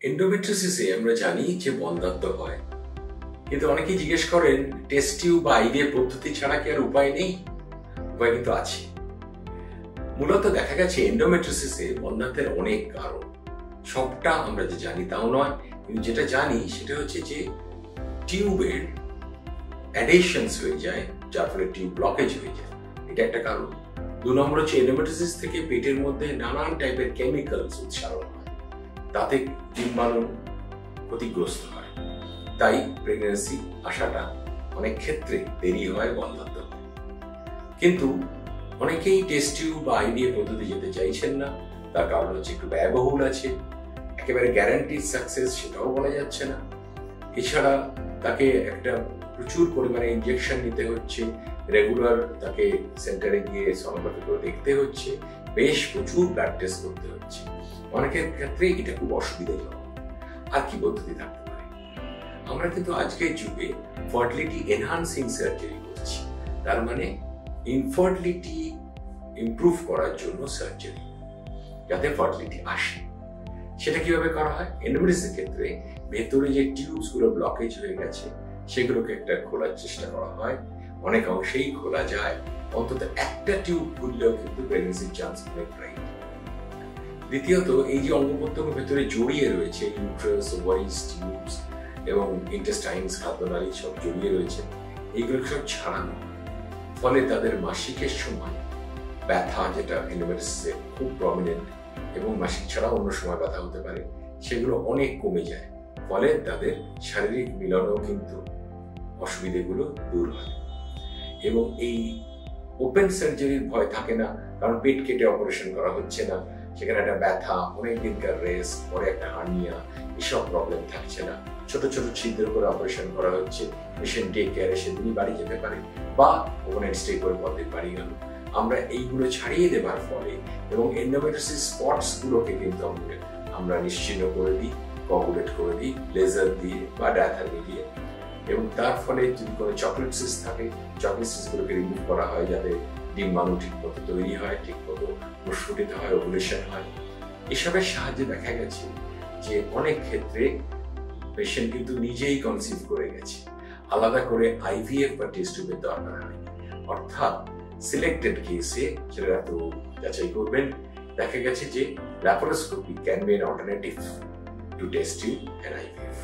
এন্ডোমেট্রিওসিসে আমরা জানি যে বন্ধ্যাত্ব হয়, কিন্তু অনেকেই জিজ্ঞেস করেন টেস্ট টিউব বা আইভিএফ পদ্ধতি ছাড়া কি আর উপায় নেই? উপায় কিন্তু আছে। মূলত দেখা গেছে এন্ডোমেট্রিওসিসে বন্ধ্যাত্বের অনেক কারণ, সবটা আমরা যে জানি তাও নয়, কিন্তু যেটা জানি সেটা হচ্ছে যে টিউবের অ্যাডেশনস হয়ে যায়, যার ফলে টিউব ব্লকেজ হয়ে যায়, এটা একটা কারণ। 2 নম্বর হচ্ছে এন্ডোমেট্রিওসিস থেকে পেটের মধ্যে নানান টাইপের কেমিক্যালস উৎসারণ হয়, তাতে ডিম্বাণু ক্ষতিগ্রস্ত হয়, তাই প্রেগন্যান্সি আসাটা অনেক ক্ষেত্রে দেরি হয়, বন্ধ্যাত্ব হয়। কিন্তু অনেকেই টেস্ট টিউব বা আইভিএফ পদ্ধতি যেতে চাইছেন না, তার কারণ হচ্ছে একটু ব্যয়বহুল আছে, একেবারে গ্যারান্টিড সাকসেস সেটাও বলা যাচ্ছে না। এছাড়া তাকে একটা প্রচুর পরিমাণে ইনজেকশন নিতে হচ্ছে, রেগুলার তাকে সেন্টারে গিয়ে সোনোগ্রাফি করে দেখতে হচ্ছে, বেশ প্রচুর ব্লাড টেস্ট করতে হচ্ছে। অনেকের ক্ষেত্রে এটা খুব অসুবিধাজনক। আর কি পদ্ধতি থাকতে পারে? আমরা কিন্তু আজকের যুগে ফার্টিলিটি এনহান্সিং সার্জারি করছি, তার মানে ইনফার্টিলিটি ইমপ্রুভ করার জন্য সার্জারি, যাতে ফার্টিলিটি আসে। সেটা কিভাবে করা হয়? এন্ডোমেট্রিওসিসের ক্ষেত্রে ভেতরে যে টিউবস গুলো ব্লকেজ হয়ে গেছে সেগুলোকে একটা খোলার চেষ্টা করা হয়, অনেক অংশেই খোলা যায়, অন্তত একটা টিউব খুললেও কিন্তু প্রেগন্যান্সির চান্স অনেক ব্রাইট। দ্বিতীয়ত, এই যে অঙ্গপ্রত্যঙ্গ ভেতরে জড়িয়ে রয়েছে, ইউট্রাস, ওভারিস, টিউবস এবং ইন্টেস্টাইনস, খাদ্যনালী সব জড়িয়ে রয়েছে, এইগুলো সব ছাড়ানো, ফলে তাদের মাসিকের সময় ব্যথা, যেটা এন্ডোমেট্রিওসিসে খুব প্রমিনেন্ট এবং মাসিক ছাড়া অন্য সময় ব্যথা হতে পারে, সেগুলো অনেক কমে যায়, ফলে তাদের শারীরিক মিলনেও কিন্তু অসুবিধাগুলো দূর হয়। এবং এই ওপেন সার্জারির ভয় থাকে না, কারণ পেট কেটে অপারেশন করা হচ্ছে না, সেখানে একটা ব্যথা, অনেক দিনকার রেস্ট, পরে একটা হার্নিয়া, এসব প্রবলেম থাকছে না। ছোট ছোট ছিদ্র করে অপারেশন করা হচ্ছে, পেশেন্ট ডে কেয়ারে সেদিনই বাড়ি যেতে পারে বা ওভারনাইট স্টে করে পরদিন বাড়ি গেল। আমরা এইগুলো ছাড়িয়ে দেবার ফলে এবং এন্ডোমেট্রিওসিস স্পটস গুলোকে কিন্তু আমরা নিশ্চিহ্ন করে দিই, কোয়াগুলেট করে দিই লেজার দিয়ে বা ডায়াথার্মি দিয়ে, এবং তার ফলে যদি কোনো চকলেট সিস থাকে, চকলেট সিস গুলোকে রিমুভ করা হয়, যাতে ডিম্বাণু ঠিক মতো তৈরি হয়, ঠিক মতো প্রস্ফুটিত হয়, ওভুলেশন হয়। এসবের সাহায্যে দেখা গেছে যে অনেক ক্ষেত্রে পেশেন্ট কিন্তু নিজেই কনসিভ করে গেছে, আলাদা করে আইভিএফ বা টেস্ট টিউবের দরকার হয়। অর্থাৎ সিলেক্টেড কেসে সেটা তো যাচাই করবেন, দেখা গেছে যে laparoscopy can be an alternative to test tube and IVF.